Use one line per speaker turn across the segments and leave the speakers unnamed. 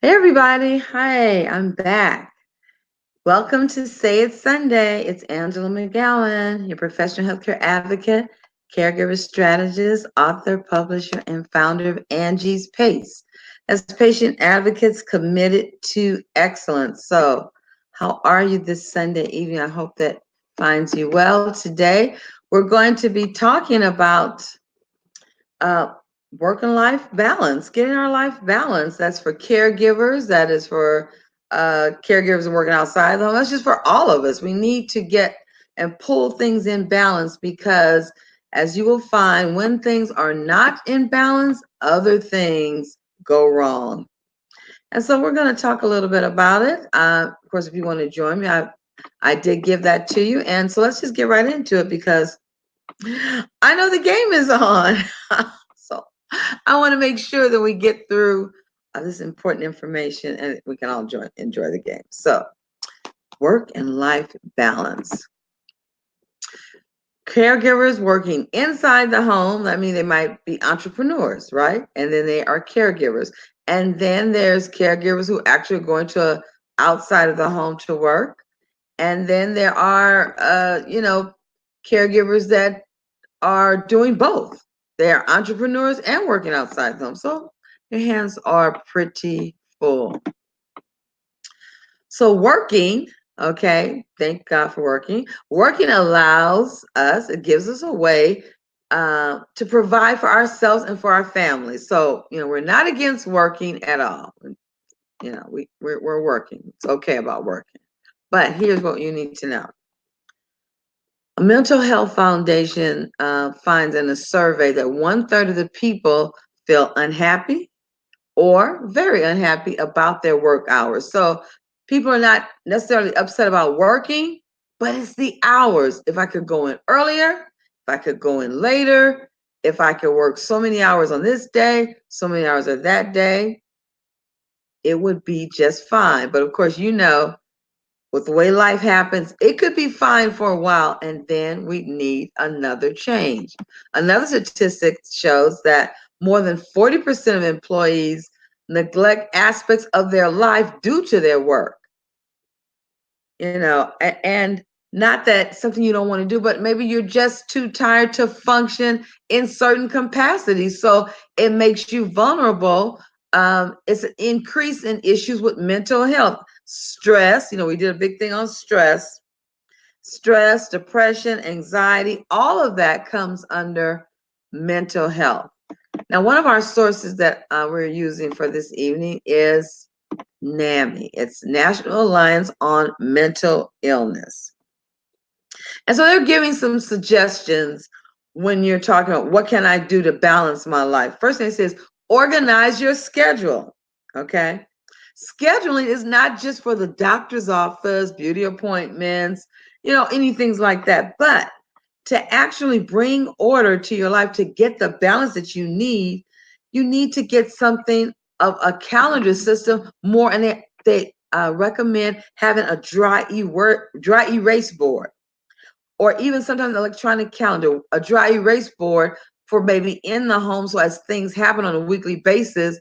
Hey everybody, hi, I'm back. Welcome to Say It's Sunday. It's Angela McGowan, your professional healthcare advocate, caregiver strategist, author, publisher, and founder of Angie's Pace. As patient advocates committed to excellence. So, how are you this Sunday evening? I hope that finds you well. Today, we're going to be talking about uh, work and life balance, getting our life balance. That's for caregivers. That is for caregivers working outside the home. That's just for all of us. We need to get and pull things in balance because, as you will find, when things are not in balance, other things go wrong. And so we're going to talk a little bit about it. Of course, if you want to join me, I did give that to you. And so let's just get right into it because I know the game is on. So I want to make sure that we get through this important information and we can all enjoy the game. So, work and life balance. Caregivers working inside the home, I mean, they might be entrepreneurs, right? And then they are caregivers. And then there's caregivers who actually are going to outside of the home to work. And then there are, caregivers that are doing both. They're entrepreneurs and working outside them. So your hands are pretty full. So working, okay, thank God for working. Working allows us, it gives us a way to provide for ourselves and for our families. So, we're not against working at all. We're working. It's okay about working. But here's what you need to know. A mental health foundation finds in a survey that 1/3 of the people feel unhappy or very unhappy about their work hours. So people are not necessarily upset about working, but it's the hours. If I could go in earlier, if I could go in later, if I could work so many hours on this day, so many hours of that day, it would be just fine. But of course, with the way life happens, it could be fine for a while and then we need another change. Another statistic shows that more than 40% of employees neglect aspects of their life due to their work. And not that something you don't want to do, but maybe you're just too tired to function in certain capacities. So it makes you vulnerable. It's an increase in issues with mental health, stress. We did a big thing on stress, depression, anxiety, all of that comes under mental health. Now, one of our sources that we're using for this evening is NAMI. It's National Alliance on Mental Illness. And so they're giving some suggestions when you're talking about what can I do to balance my life. First thing it says, organize your schedule. Okay. Scheduling is not just for the doctor's office, beauty appointments, anything like that, but to actually bring order to your life, to get the balance that you need to get something of a calendar system more. And they recommend having a dry erase board, or even sometimes an electronic calendar, a dry erase board for maybe in the home. So as things happen on a weekly basis,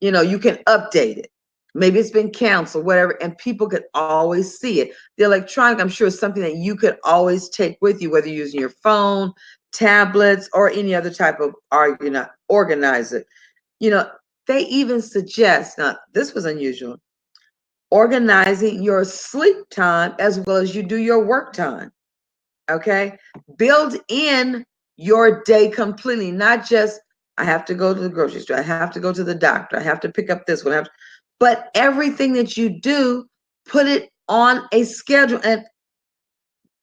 you can update it. Maybe it's been canceled, whatever, and people could always see it. The electronic, I'm sure, is something that you could always take with you, whether you're using your phone, tablets, or any other type of organizer. You know, they even suggest, now this was unusual, organizing your sleep time as well as you do your work time. Okay. Build in your day completely, not just I have to go to the grocery store, I have to go to the doctor, I have to pick up this one, but everything that you do, put it on a schedule and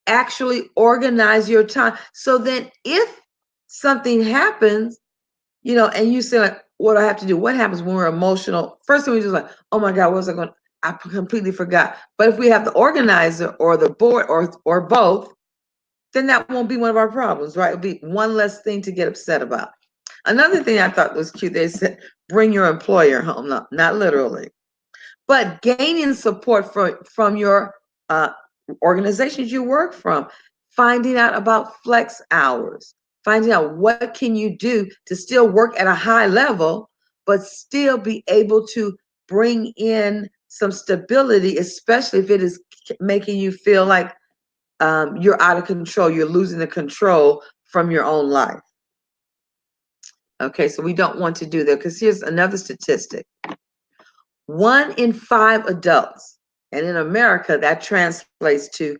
actually organize your time. So then if something happens, and you say, like, what do I have to do? What happens when we're emotional? First thing we just like, oh my God, what was I going? I completely forgot. But if we have the organizer or the board or both, then that won't be one of our problems, right? It'll be one less thing to get upset about. Another thing I thought was cute, they said, bring your employer home. No, not literally, but gaining support from your organizations you work from, finding out about flex hours, finding out what can you do to still work at a high level, but still be able to bring in some stability, especially if it is making you feel like you're out of control, you're losing the control from your own life. Okay, so we don't want to do that, because here's another statistic. 1 in 5 adults, and in America, that translates to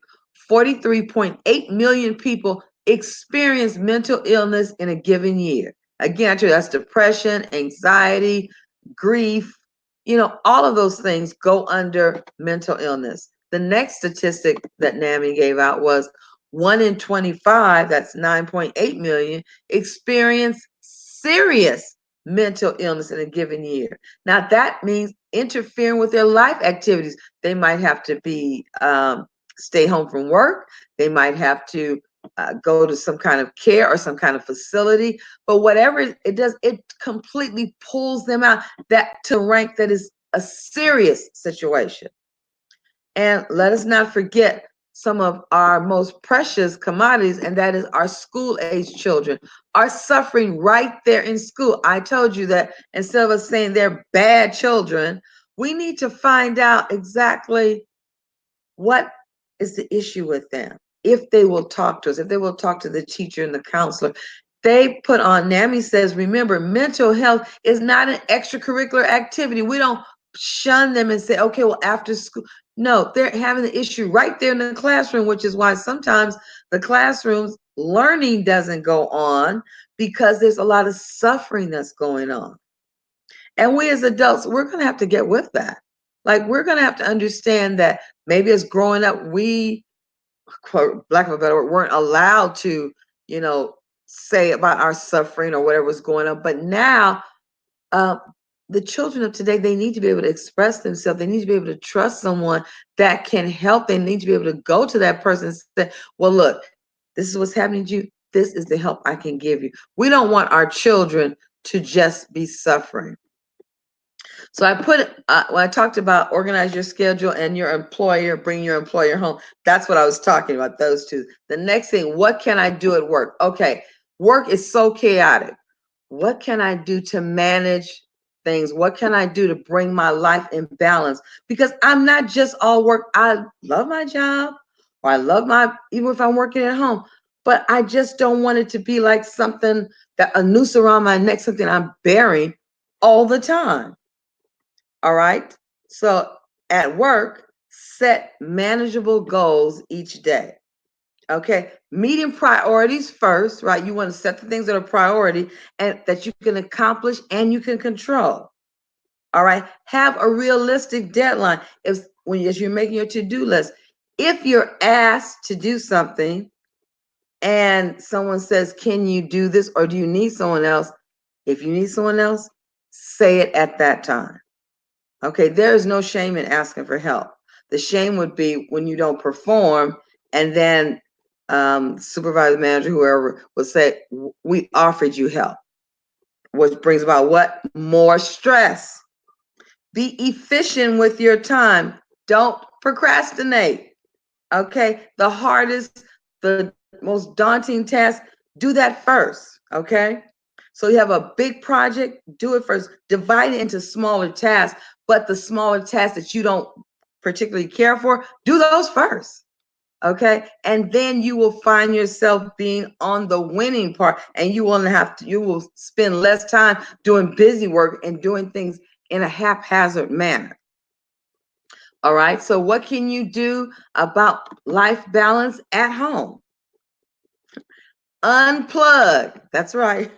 43.8 million people experience mental illness in a given year. Again, I tell you, that's depression, anxiety, grief, all of those things go under mental illness. The next statistic that NAMI gave out was 1 in 25, that's 9.8 million, experience serious mental illness in a given year. Now, that means interfering with their life activities. They might have to be stay home from work. They might have to go to some kind of care or some kind of facility. But whatever it does, it completely pulls them out that to rank that is a serious situation. And let us not forget some of our most precious commodities, and that is our school age children are suffering right there in school. I told you that instead of us saying they're bad children, we need to find out exactly what is the issue with them. If they will talk to us, if they will talk to the teacher and the counselor. They put on, NAMI says, remember, mental health is not an extracurricular activity. We don't shun them and say, okay, well, after school. No, they're having the issue right there in the classroom, which is why sometimes the classrooms learning doesn't go on, because there's a lot of suffering that's going on. And we as adults, we're going to have to get with that. Like, we're going to have to understand that maybe as growing up, we, for lack of a better word, weren't allowed to, say about our suffering or whatever was going on. But now, uh, the children of today, they need to be able to express themselves. They need to be able to trust someone that can help. They need to be able to go to that person and say, well, look, this is what's happening to you. This is the help I can give you. We don't want our children to just be suffering. So I put, when I talked about organize your schedule and your employer, bring your employer home, that's what I was talking about, those two. The next thing, what can I do at work? Okay, work is so chaotic. What can I do to manage things? What can I do to bring my life in balance? Because I'm not just all work. I love my job, or I love even if I'm working at home, but I just don't want it to be like something that a noose around my neck, something I'm bearing all the time. All right. So at work, set manageable goals each day. Okay. Meeting priorities first, right? You want to set the things that are priority and that you can accomplish and you can control. All right. Have a realistic deadline. As you're making your to-do list, if you're asked to do something and someone says, can you do this, or do you need someone else? If you need someone else, say it at that time. Okay, there is no shame in asking for help. The shame would be when you don't perform, and then supervisor, manager, whoever will say, we offered you help, which brings about what? More stress. Be efficient with your time. Don't procrastinate. Okay, the hardest, the most daunting task, do that first. Okay, so you have a big project, do it first. Divide it into smaller tasks, but the smaller tasks that you don't particularly care for, do those first. Okay, and then you will find yourself being on the winning part, and you will spend less time doing busy work and doing things in a haphazard manner. All right, so what can you do about life balance at home? Unplug. That's right.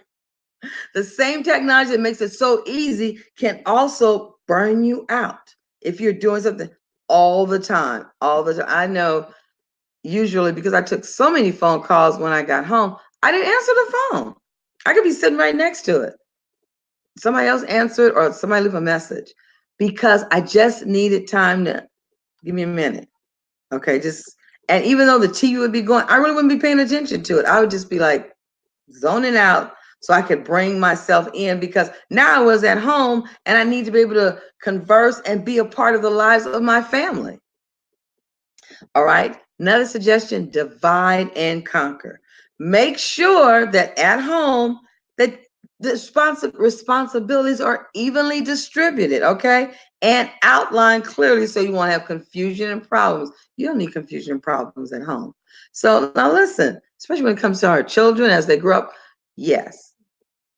The same technology that makes it so easy can also burn you out if you're doing something all the time. All the time. I know, usually, because I took so many phone calls when I got home, I didn't answer the phone. I could be sitting right next to it. Somebody else answered, or somebody leave a message, because I just needed time to give me a minute. Okay, and even though the TV would be going, I really wouldn't be paying attention to it. I would just be like zoning out so I could bring myself in, because now I was at home and I need to be able to converse and be a part of the lives of my family. All right. Another suggestion, divide and conquer. Make sure that at home that The responsibilities are evenly distributed, okay? And outlined clearly so you won't have confusion and problems. You don't need confusion and problems at home. So now listen, especially when it comes to our children as they grow up, yes,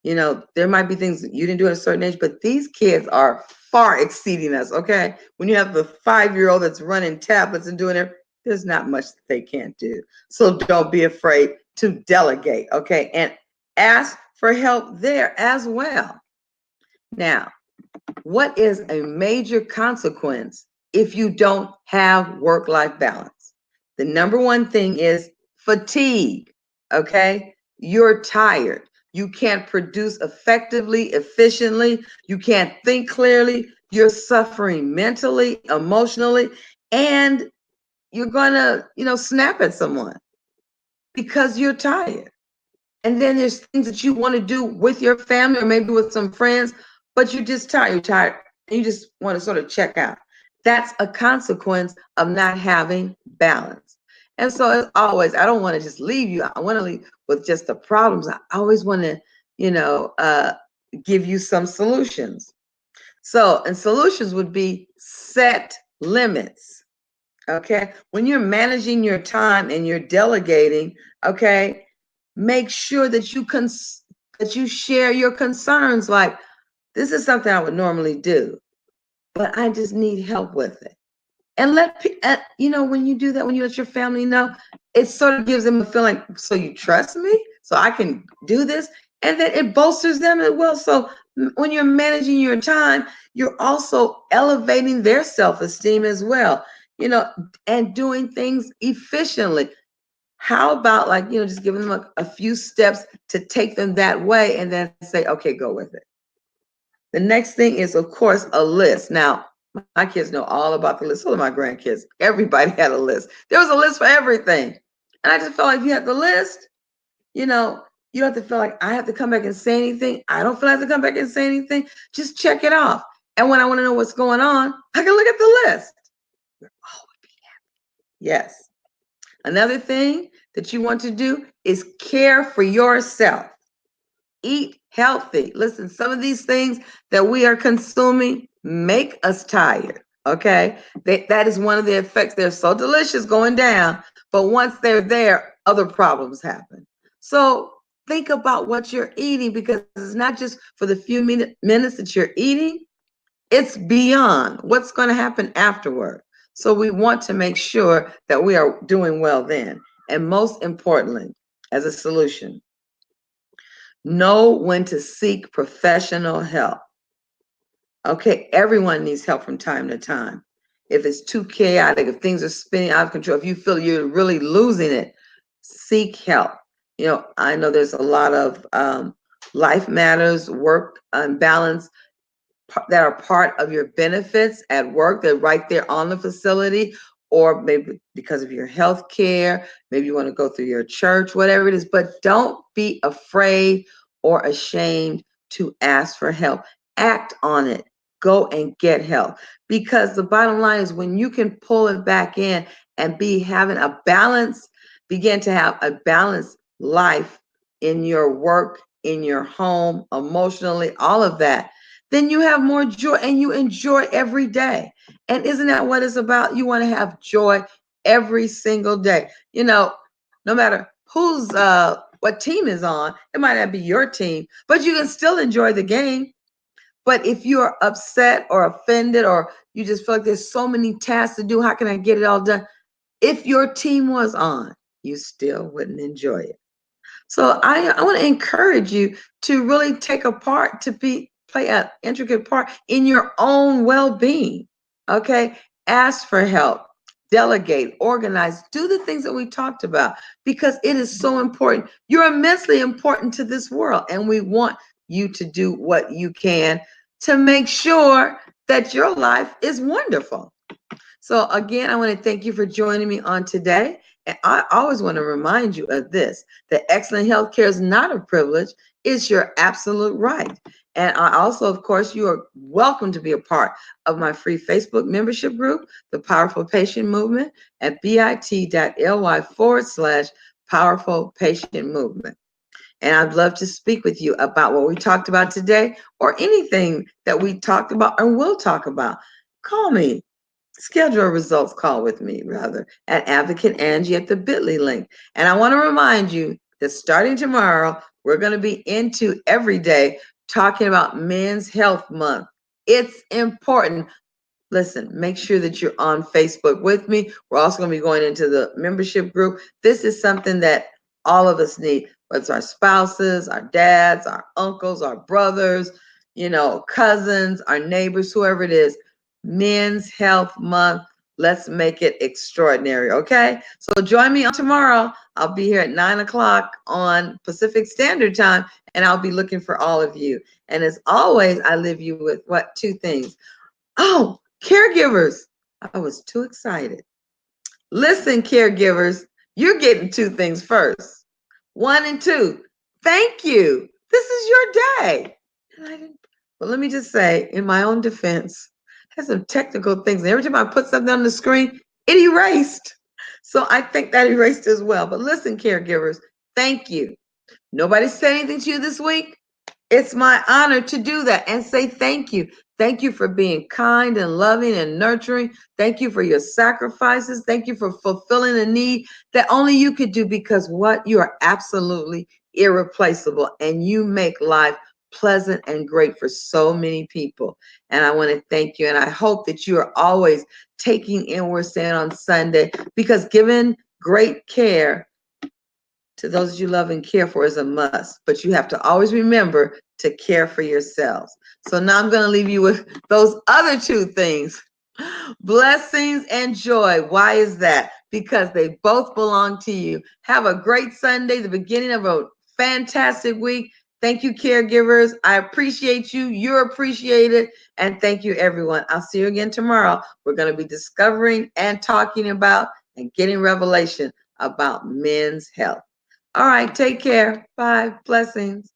there might be things that you didn't do at a certain age, but these kids are far exceeding us, okay? When you have the 5-year-old that's running tablets and doing it, there's not much that they can't do. So don't be afraid to delegate, okay? And ask for help there as well. Now, what is a major consequence if you don't have work-life balance? The number one thing is fatigue, okay? You're tired. You can't produce effectively, efficiently. You can't think clearly. You're suffering mentally, emotionally, and you're going to, snap at someone because you're tired. And then there's things that you want to do with your family or maybe with some friends, but you're just tired. You're tired and you just want to sort of check out. That's a consequence of not having balance. And so, as always, I don't want to just leave you. I want to leave with just the problems. I always want to, give you some solutions. So, and solutions would be set limits. Okay. When you're managing your time and you're delegating, okay, make sure that that you share your concerns. Like, this is something I would normally do, but I just need help with it. And when you do that, when you let your family know, it sort of gives them a feeling, so you trust me, so I can do this. And then it bolsters them as well. So when you're managing your time, you're also elevating their self-esteem as well, and doing things efficiently. How about, like, just giving them a few steps to take them that way and then say, okay, go with it. The next thing is, of course, a list. Now, my kids know all about the list. So do my grandkids. Everybody had a list. There was a list for everything. And I just felt like if you had the list, you don't have to feel like I have to come back and say anything. I don't feel like I have to come back and say anything. Just check it off. And when I want to know what's going on, I can look at the list. Oh, yes. Another thing that you want to do is care for yourself. Eat healthy. Listen, some of these things that we are consuming make us tired. Okay. That is one of the effects. They're so delicious going down, but once they're there, other problems happen. So think about what you're eating, because it's not just for the few minutes that you're eating, it's beyond what's going to happen afterward. So we want to make sure that we are doing well then. And most importantly, as a solution, know when to seek professional help. Okay, everyone needs help from time to time. If it's too chaotic, if things are spinning out of control, if you feel you're really losing it, seek help. I know there's a lot of life matters, work balance that are part of your benefits at work. They're right there on the facility, or maybe because of your health care, maybe you want to go through your church, whatever it is. But don't be afraid or ashamed to ask for help. Act on it. Go and get help, because the bottom line is, when you can pull it back in and begin to have a balanced life in your work, in your home, emotionally, all of that, then you have more joy and you enjoy every day. And isn't that what it's about? You want to have joy every single day. No matter what team is on, it might not be your team, but you can still enjoy the game. But if you are upset or offended, or you just feel like there's so many tasks to do, how can I get it all done? If your team was on, you still wouldn't enjoy it. So I want to encourage you to really take a part, to play an intricate part in your own well-being. Okay, ask for help, delegate, organize, do the things that we talked about, because it is so important. You're immensely important to this world, and we want you to do what you can to make sure that your life is wonderful. So again, I want to thank you for joining me on today. And I always want to remind you of this, that excellent health care is not a privilege, it's your absolute right. And I also, of course, you are welcome to be a part of my free Facebook membership group, the Powerful Patient Movement, at bit.ly/Powerful Patient Movement. And I'd love to speak with you about what we talked about today or anything that we talked about or will talk about. Call me. Schedule a results call with me, rather, at Advocate Angie at the Bitly link. And I want to remind you that starting tomorrow, we're going to be into every day talking about Men's Health Month. It's important. Listen, make sure that you're on Facebook with me. We're also going to be going into the membership group. This is something that all of us need, whether it's our spouses, our dads, our uncles, our brothers, cousins, our neighbors, whoever it is. Men's Health Month. Let's make it extraordinary, okay? So join me on tomorrow. I'll be here at 9 o'clock on Pacific Standard Time, and I'll be looking for all of you. And as always, I leave you with what? Two things. Oh, caregivers. I was too excited. Listen, caregivers, you're getting two things first. One and two. Thank you. This is your day. And I didn't, but let me just say, in my own defense, I had some technical things. And every time I put something on the screen, it erased. So I think that erased as well. But listen, caregivers, thank you. Nobody said anything to you this week? It's my honor to do that and say thank you. Thank you for being kind and loving and nurturing. Thank you for your sacrifices. Thank you for fulfilling a need that only you could do, because what? You are absolutely irreplaceable and you make life pleasant and great for so many people. And I want to thank you. And I hope that you are always taking in what we're saying on Sunday, because giving great care to those you love and care for is a must, but you have to always remember to care for yourselves. So now I'm going to leave you with those other two things: blessings and joy. Why is that? Because they both belong to you. Have a great Sunday, the beginning of a fantastic week. Thank you, caregivers. I appreciate you. You're appreciated. And thank you, everyone. I'll see you again tomorrow. We're going to be discovering and talking about and getting revelation about men's health. All right, take care. Bye. Blessings.